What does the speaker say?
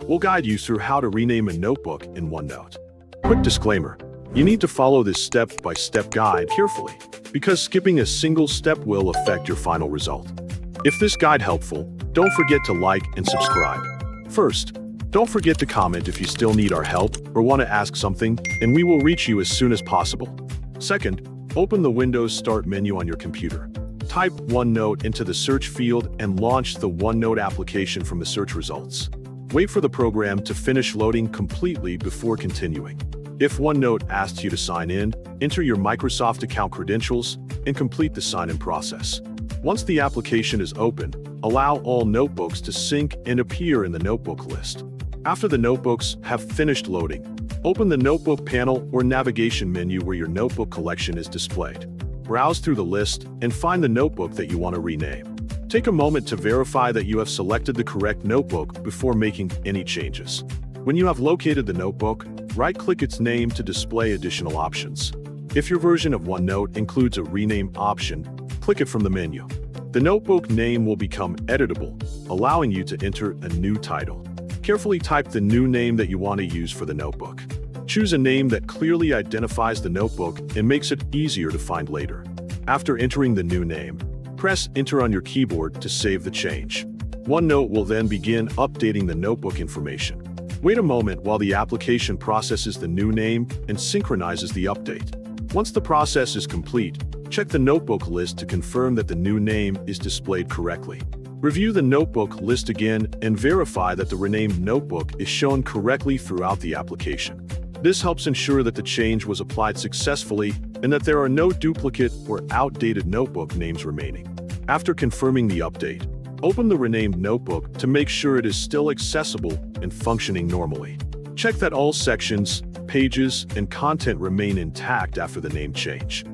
We'll guide you through how to rename a notebook in OneNote. Quick disclaimer, you need to follow this step-by-step guide carefully, because skipping a single step will affect your final result. If this guide helpful, don't forget to like and subscribe. First, don't forget to comment if you still need our help or want to ask something, and we will reach you as soon as possible. Second, open the Windows Start menu on your computer. Type OneNote into the search field and launch the OneNote application from the search results. Wait for the program to finish loading completely before continuing. If OneNote asks you to sign in, enter your Microsoft account credentials and complete the sign-in process. Once the application is open, allow all notebooks to sync and appear in the notebook list. After the notebooks have finished loading, open the Notebook panel or navigation menu where your notebook collection is displayed. Browse through the list and find the notebook that you want to rename. Take a moment to verify that you have selected the correct notebook before making any changes. When you have located the notebook, right-click its name to display additional options. If your version of OneNote includes a rename option, click it from the menu. The notebook name will become editable, allowing you to enter a new title. Carefully type the new name that you want to use for the notebook. Choose a name that clearly identifies the notebook and makes it easier to find later. After entering the new name, press Enter on your keyboard to save the change. OneNote will then begin updating the notebook information. Wait a moment while the application processes the new name and synchronizes the update. Once the process is complete, check the notebook list to confirm that the new name is displayed correctly. Review the notebook list again and verify that the renamed notebook is shown correctly throughout the application. This helps ensure that the change was applied successfully and that there are no duplicate or outdated notebook names remaining. After confirming the update, open the renamed notebook to make sure it is still accessible and functioning normally. Check that all sections, pages, and content remain intact after the name change.